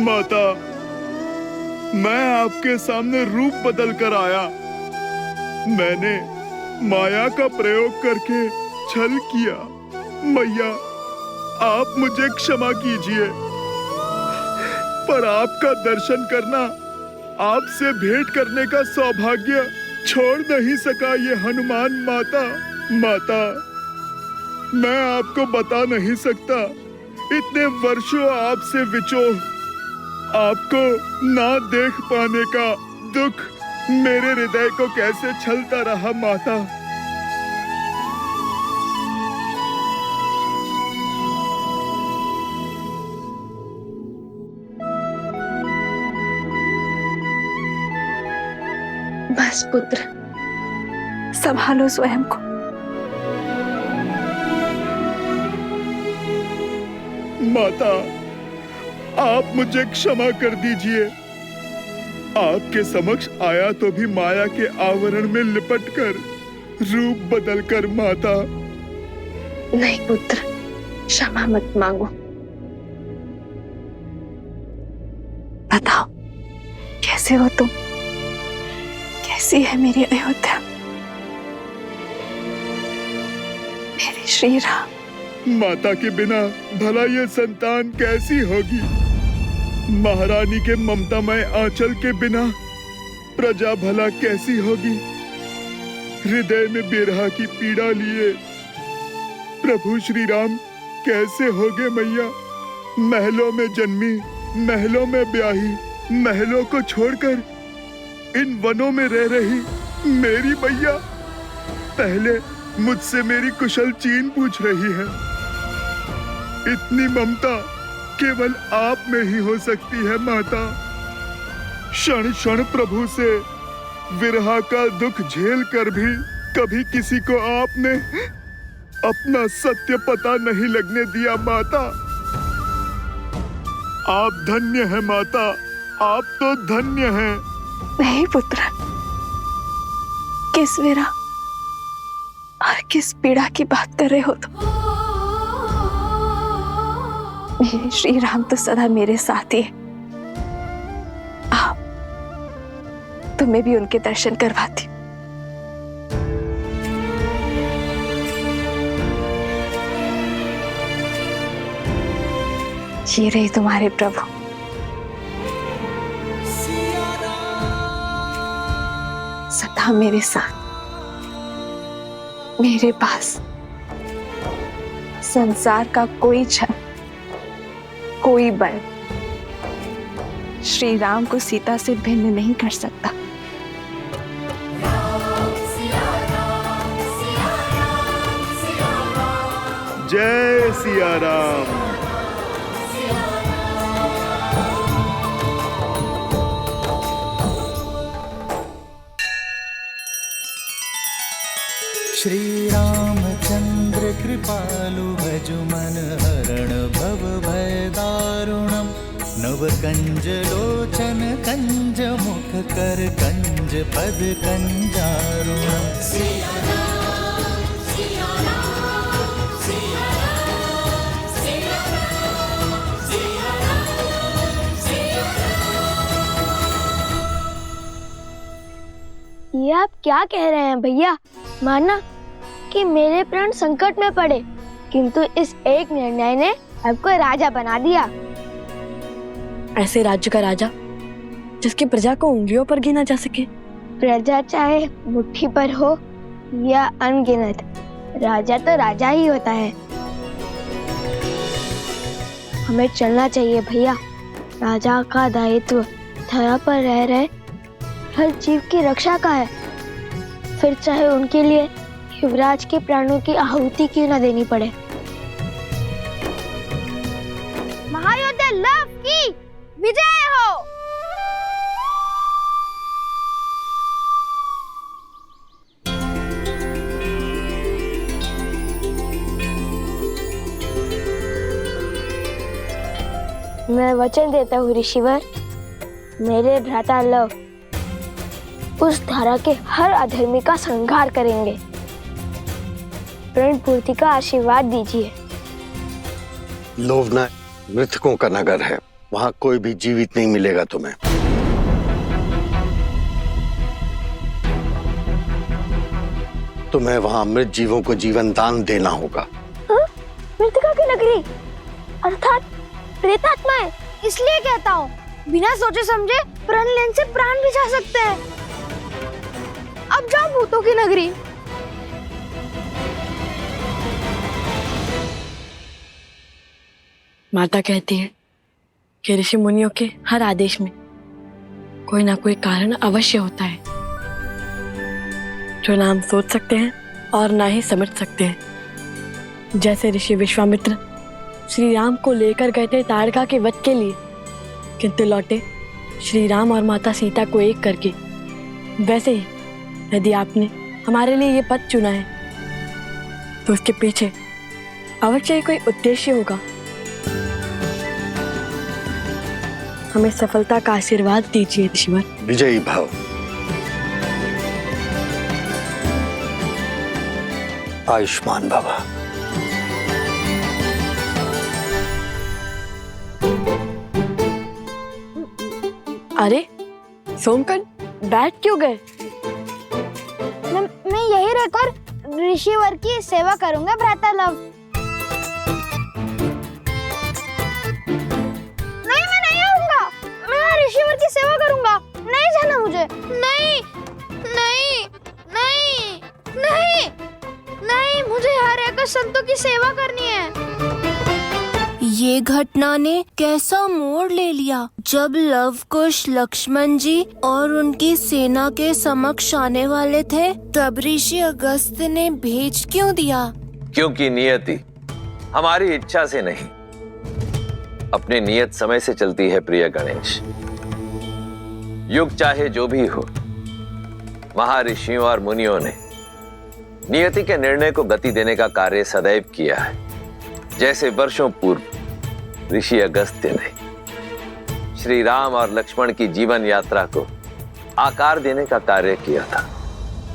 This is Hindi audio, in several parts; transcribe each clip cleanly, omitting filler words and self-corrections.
माता, मैं आपके सामने रूप बदल कर आया। मैंने माया का प्रयोग करके छल किया। मैया, आप मुझे क्षमा कीजिए, पर आपका दर्शन करना, आपसे भेंट करने का सौभाग्य छोड़ नहीं सका ये हनुमान माता। माता, मैं आपको बता नहीं सकता, इतने वर्षों आपसे विछोह, आपको ना देख पाने का दुख मेरे हृदय को कैसे छलता रहा माता। बस पुत्र, संभालो स्वयं को। माता, आप मुझे क्षमा कर दीजिए। आपके समक्ष आया तो भी माया के आवरण में लिपटकर, रूप बदलकर माता। नहीं पुत्र, क्षमा मत मांगो। बताओ, कैसे हो तुम? कैसी है मेरी अयोध्या, मेरे श्री राम? माता के बिना भला ये संतान कैसी होगी? महारानी के ममतामय आंचल के बिना प्रजा भला कैसी होगी? हृदय में बिरहा की पीड़ा लिए प्रभु श्री राम कैसे होगे मैया? महलों में जन्मी, महलों में ब्याही, महलों को छोड़कर इन वनों में रह रही मेरी मैया पहले मुझसे मेरी कुशल चीन पूछ रही है। इतनी ममता केवल आप में ही हो सकती है माता। क्षण क्षण प्रभु से विरह का दुख झेल कर भी कभी किसी को आपने अपना सत्य पता नहीं लगने दिया माता। आप धन्य हैं माता, आप तो धन्य हैं। नहीं पुत्र, किस विरह और किस पीड़ा की बात कर रहे हो तुम? मेरे श्री राम तो सदा मेरे साथ ही है। आओ, तुम्हें भी उनके दर्शन करवाती हूँ। ये रहे तुम्हारे प्रभु। सदा मेरे साथ, मेरे पास संसार का कोई छल, कोई बल श्री राम को सीता से भिन्न नहीं कर सकता। जय सिया राम। श्री रामचंद्र कृपालु भजु मन हरण भव भय दारुणम। नव कंज लोचन कंज मुख कर कंज पद कंजारुणम। ये आप क्या कह रहे हैं भैया? माना कि मेरे प्राण संकट में पड़े, किंतु इस एक निर्णय ने आपको राजा बना दिया। ऐसे राज्य का राजा जिसकी प्रजा को उंगलियों पर गिना जा सके। प्रजा चाहे मुट्ठी पर हो या अनगिनत, राजा तो राजा ही होता है। हमें चलना चाहिए भैया। राजा का दायित्व धरा पर रह रहे हर जीव की रक्षा का है, फिर चाहे उनके लिए युवराज के प्राणों की आहुति क्यों न देनी पड़े। महायोद्धा लव की विजय हो। मैं वचन देता हूँ ऋषिवर, मेरे भ्राता लव उस धारा के हर अधर्मी का संहार करेंगे। प्रण पूर्ति का आशीर्वाद दीजिए। लोभना मृतकों का नगर है, वहां कोई भी जीवित नहीं मिलेगा तुम्हें। तुम्हें वहां मृत जीवों को जीवन दान देना होगा। मृतिका की नगरी अर्थात प्रेतात्माएं। इसलिए कहता हूँ, बिना सोचे समझे प्रण लेने से प्राण भी जा सकते हैं। अब जाओ भूतों की नगरी। माता कहती है कि ऋषि मुनियों के हर आदेश में कोई ना कोई कारण अवश्य होता है, जो ना हम सोच सकते हैं और ना ही समझ सकते हैं। जैसे ऋषि विश्वामित्र श्री राम को लेकर गए थे ताड़का के वध के लिए, किंतु लौटे श्री राम और माता सीता को एक करके, वैसे ही यदि आपने हमारे लिए ये पथ चुना है तो उसके पीछे अवश्य ही कोई उद्देश्य होगा। हमें सफलता का आशीर्वाद दीजिए ऋषिवर। विजयी भाव। आयुष्मान बाबा। अरे सोमकन, बैठ क्यों गए? मैं यही रहकर ऋषिवर की सेवा करूंगा भ्राता लव। नहीं, मैं नहीं आऊंगा। मैं ऋषिवर की सेवा करूंगा। नहीं जाना मुझे। नहीं नहीं नहीं नहीं नहीं, मुझे यहाँ रहकर संतों की सेवा करनी है। ये घटना ने कैसा मोड़ ले लिया। जब लव कुश लक्ष्मण जी और उनकी सेना के समक्ष आने वाले थे, तब ऋषि अगस्त ने भेज क्यों दिया? क्योंकि नियति हमारी इच्छा से नहीं, अपने नियत समय से चलती है प्रिय गणेश। युग चाहे जो भी हो, महर्षियों और मुनियों ने नियति के निर्णय को गति देने का कार्य सदैव किया है। जैसे वर्षों पूर्व ऋषि अगस्त्य ने श्री राम और लक्ष्मण की जीवन यात्रा को आकार देने का कार्य किया था।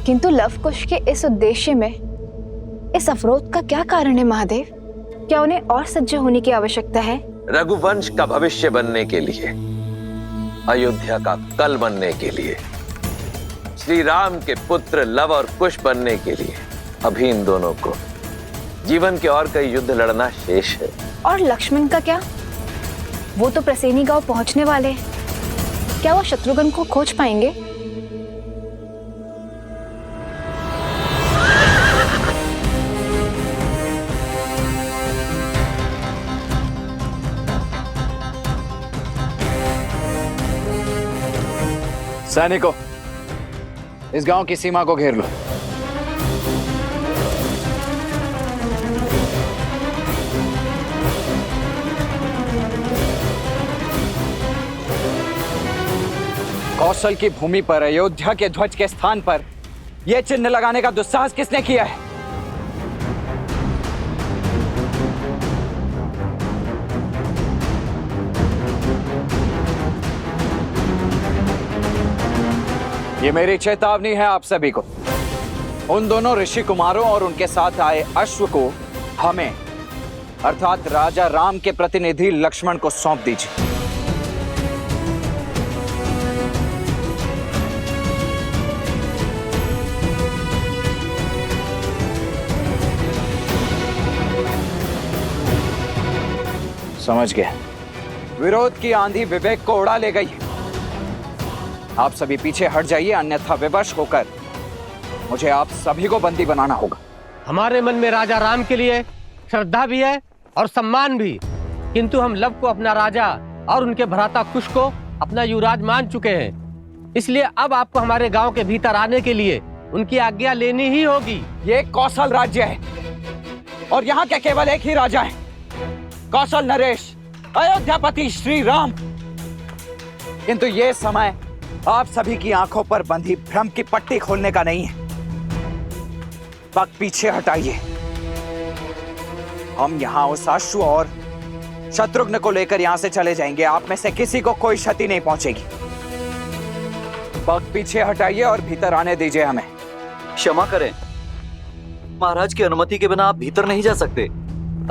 किंतु लवकुश के इस उद्देश्य में इस अवरोध का क्या कारण है महादेव? क्या उन्हें और सज्ज होने की आवश्यकता है? रघुवंश का भविष्य बनने के लिए, अयोध्या का कल बनने के लिए, श्री राम के पुत्र लव और कुश बनने के लिए अभी इन दोनों को जीवन के और कई युद्ध लड़ना शेष है। और लक्ष्मण का क्या? वो तो प्रसेनी गांव पहुंचने वाले हैं। क्या वो शत्रुघ्न को खोज पाएंगे? सैनिकों, इस गांव की सीमा को घेर लो। कौशल की भूमि पर अयोध्या के ध्वज के स्थान पर यह चिन्ह लगाने का दुस्साहस किसने किया है? ये मेरी चेतावनी है आप सभी को। उन दोनों ऋषि कुमारों और उनके साथ आए अश्व को हमें अर्थात राजा राम के प्रतिनिधि लक्ष्मण को सौंप दीजिए। समझ गए? विरोध की आंधी विवेक को उड़ा ले गई। आप सभी पीछे हट जाइए, अन्यथा विवश होकर मुझे आप सभी को बंदी बनाना होगा। हमारे मन में राजा राम के लिए श्रद्धा भी है और सम्मान भी, किंतु हम लव को अपना राजा और उनके भ्राता कुश को अपना युवराज मान चुके हैं। इसलिए अब आपको हमारे गांव के भीतर आने के लिए उनकी आज्ञा लेनी ही होगी। ये कौशल राज्य है और यहाँ के केवल एक ही राजा है, कौशल नरेश, अयोध्यापति श्री राम। किंतु ये समय आप सभी की आंखों पर बंधी भ्रम की पट्टी खोलने का नहीं है। वक्त पीछे हटाइए। हम यहाँ उस अश्व और शत्रुघ्न को लेकर यहाँ से चले जाएंगे। आप में से किसी को कोई क्षति नहीं पहुंचेगी। वक्त पीछे हटाइए और भीतर आने दीजिए हमें। क्षमा करें, महाराज की अनुमति के बिना आप भीतर नहीं जा सकते।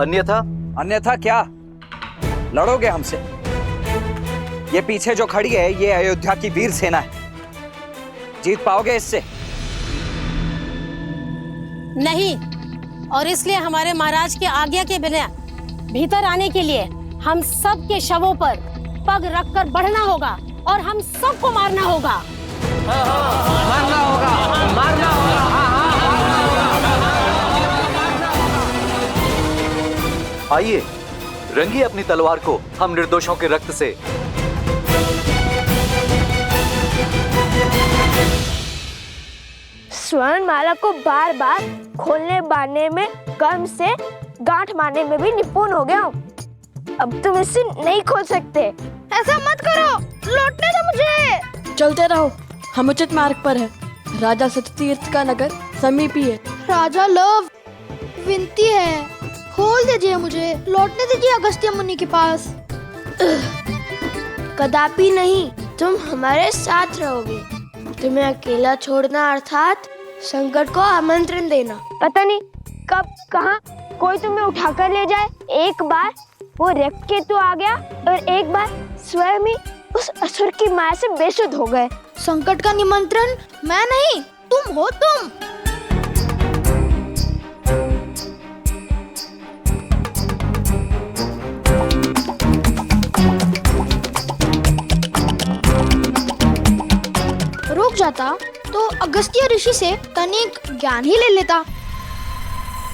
अन्यथा अन्यथा क्या? लड़ोगे हमसे? ये पीछे जो खड़ी है ये अयोध्या की वीर सेना है। जीत पाओगे इससे? नहीं, और इसलिए हमारे महाराज की आज्ञा के बिना भीतर आने के लिए हम सब के शवों पर पग रखकर बढ़ना होगा और हम सबको मारना होगा। मारना होगा, मारना होगा। आइए, रंगिए अपनी तलवार को हम निर्दोषों के रक्त से। स्वर्ण माला को बार बार खोलने बांधने में, गम से गांठ मारने में भी निपुण हो गया हूँ। अब तुम इसे नहीं खोल सकते। ऐसा मत करो, लौटने दो मुझे। चलते रहो, हम उचित मार्ग पर है। राजा सत्यतीर्थ का नगर समीप ही है। राजा लव, विनती है, खोल दीजिए मुझे, लौटने दीजिए अगस्त्य मुनि के पास। कदापि नहीं, तुम हमारे साथ रहोगे। तुम्हें अकेला छोड़ना अर्थात संकट को आमंत्रण देना। पता नहीं कब कहाँ कोई तुम्हें उठाकर ले जाए। एक बार वो रविकेतु आ गया और एक बार स्वयं ही उस असुर की माया से बेसुध हो गए। संकट का निमंत्रण मैं नहीं, तुम हो तुम। रुक जाता तो अगस्त्य ऋषि से तनिक ज्ञान ही ले लेता।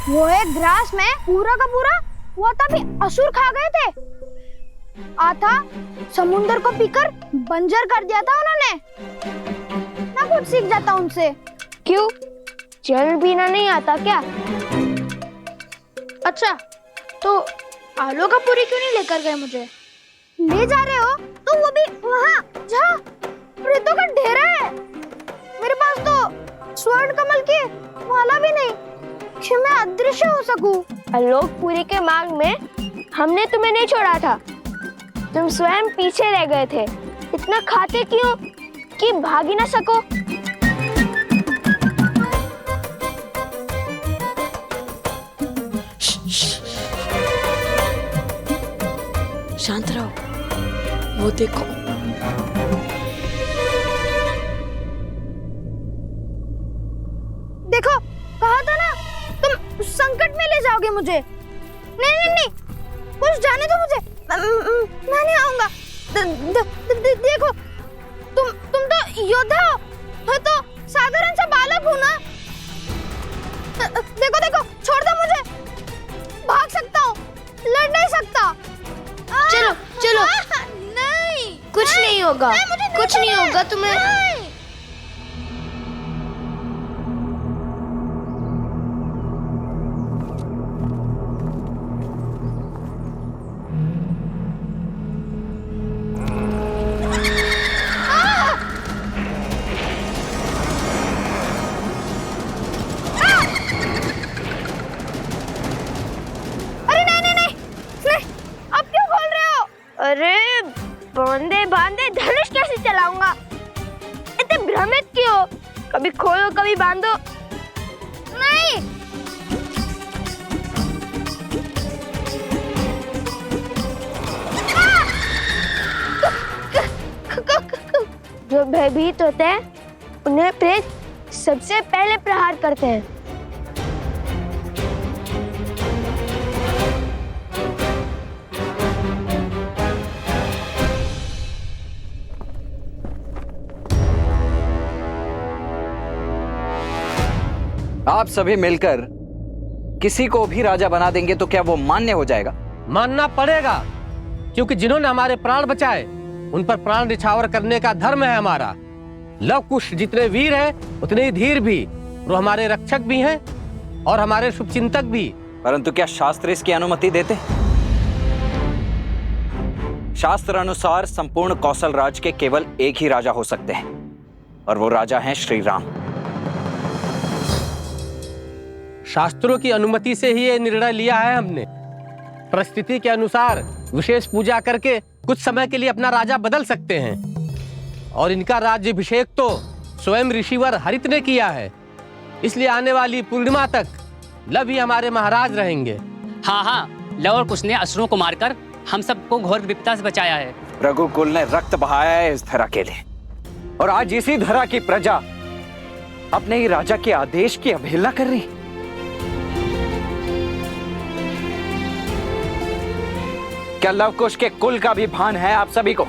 वो एक ग्रास में पूरा का पूरा वो तभी असुर खा गए थे। आता समुंदर को पीकर बंजर कर दिया था उन्होंने। ना कुछ सीख जाता उनसे। क्यों, जल पीना नहीं आता क्या? अच्छा, तो आलू का पूरी क्यों नहीं लेकर गए मुझे? ले जा रहे हो तो वो भी वहाँ जहाँ प्रेतों का ढेर है। मेरे पास तो स्वर्ण कमल की माला भी नहीं कि मैं अदृश्य हो सकूं। आलोकपुरी के मार्ग में हमने तुम्हें नहीं छोड़ा था, तुम स्वयं पीछे रह गए थे। इतना खाते क्यों कि भाग ही ना सको? शांत रहो, वो देखो। देखो, कहा था ना तुम संकट में ले जाओगे मुझे। नहीं नहीं नहीं, कुछ जाने दो मुझे, मैं नहीं आऊंगा। देखो, तुम तो योद्धा हो, मैं तो साधारण सा बालक हूँ ना। देखो देखो, छोड़ दो मुझे, भाग सकता हूँ, लड़ नहीं सकता। चलो चलो, नहीं, कुछ नहीं होगा, कुछ नहीं होगा तुम्हें। अरे बांधे बांधे धनुष कैसे चलाऊंगा? इतने भ्रमित क्यों? कभी खोलो कभी बांधो। नहीं, जो भयभीत होते हैं उन्हें प्रेत सबसे पहले प्रहार करते हैं। आप सभी मिलकर किसी को भी राजा बना देंगे तो क्या वो मान्य हो जाएगा? मानना पड़ेगा, क्योंकि जिन्होंने हमारे प्राण बचाए उन पर प्राण निछावर करने का धर्म है हमारा। लव कुश जितने वीर हैं उतने ही धीर भी। वो हमारे रक्षक भी हैं और हमारे शुभचिंतक भी। परंतु क्या शास्त्र इसकी अनुमति देते? शास्त्र अनुसार संपूर्ण कौशल राज के केवल एक ही राजा हो सकते हैं और वो राजा हैं श्री राम। शास्त्रों की अनुमति से ही ये निर्णय लिया है हमने। परिस्थिति के अनुसार विशेष पूजा करके कुछ समय के लिए अपना राजा बदल सकते हैं और इनका राज्याभिषेक तो स्वयं ऋषिवर हरित ने किया है। इसलिए आने वाली पूर्णिमा तक लव ही हमारे महाराज रहेंगे। हाँ हाँ, लव और कुश ने असुरों को मारकर हम सबको घोर विपदा से बचाया है। रघुकुल ने रक्त बहाया है इस धरा के लिए, और आज इसी धरा की प्रजा अपने ही राजा के आदेश की अवहेलना कर रही। क्या लवकुश के कुल का भी भान है आप सभी को?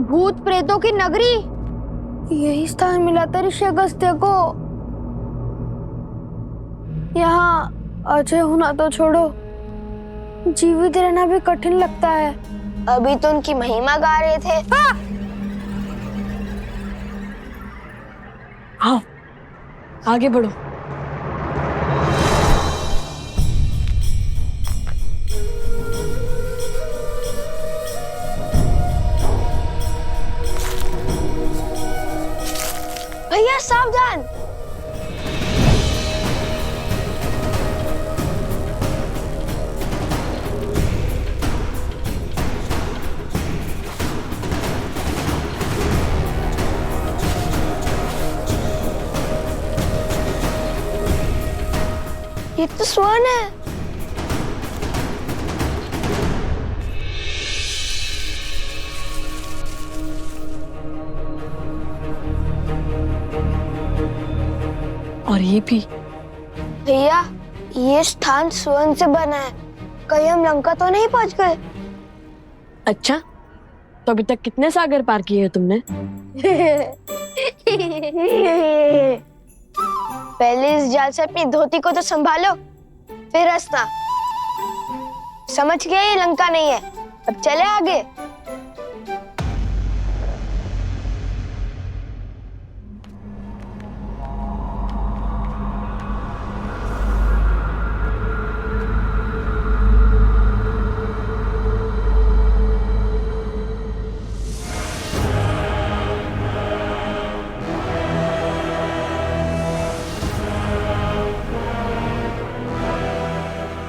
भूत प्रेतों की नगरी, यही स्थान मिला था ऋषि अगस्त्य को। यहाँ अजय होना तो छोड़ो, जीवित रहना भी कठिन लगता है। अभी तो उनकी महिमा गा रहे थे। हाँ, आगे बढ़ो। भैया सावधान। ये तो स्वर्ण है। और ये भी। भैया ये स्थान स्वर्ण से बना है, कहीं हम लंका तो नहीं पहुंच गए? अच्छा, तो अभी तक कितने सागर पार किए हैं तुमने? पहले इस जाल से अपनी धोती को तो संभालो, फिर हंसना। समझ गए ये लंका नहीं है, अब चले आगे।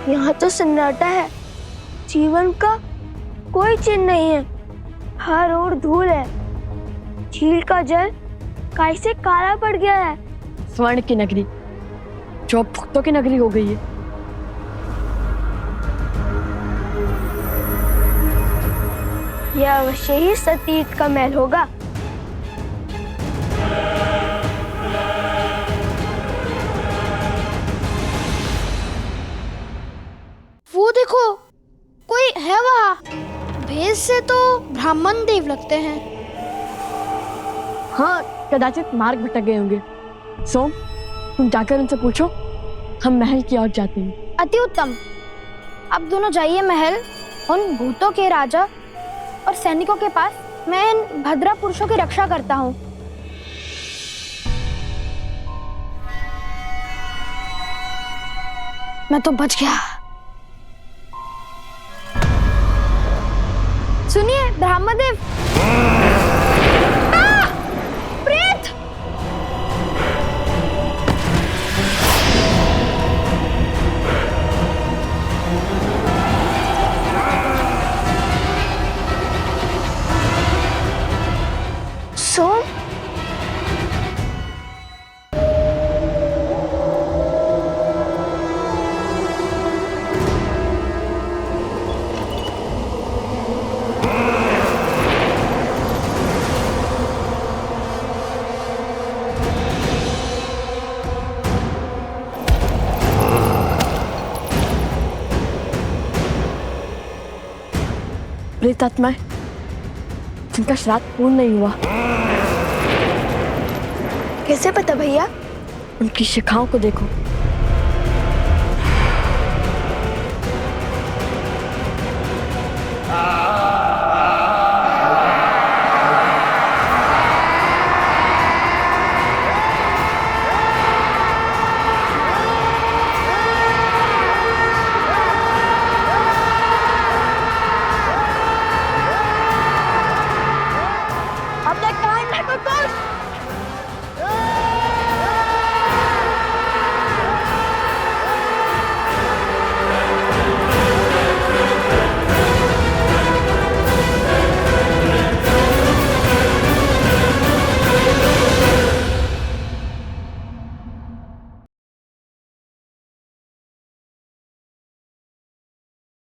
यहाँ तो सन्नाटा है, जीवन का कोई चिन्ह नहीं है, हर ओर धूल है। झील का जल कैसे काला पड़ गया है। स्वर्ण की नगरी जो अब भक्तों की नगरी हो गई है। यह अवश्य ही सतीर्थ का महल होगा। वो देखो, कोई है वहाँ। भेष से तो ब्राह्मण देव लगते हैं। हाँ, कदाचित मार्ग भटक गए होंगे। सोम, तुम जाकर उनसे पूछो, हम महल की ओर जाते हैं। अति उत्तम। अब दोनों जाइए महल, उन भूतों के राजा और सैनिकों के पास। मैं इन भद्रा पुरुषों की रक्षा करता हूँ। मैं तो बच गया। सुनिए ब्रह्मदेव। प्रेत! सोम, प्रेतात्माएं जिनका श्राद्ध पूर्ण नहीं हुआ। कैसे पता भैया? उनकी शिखाओं को देखो।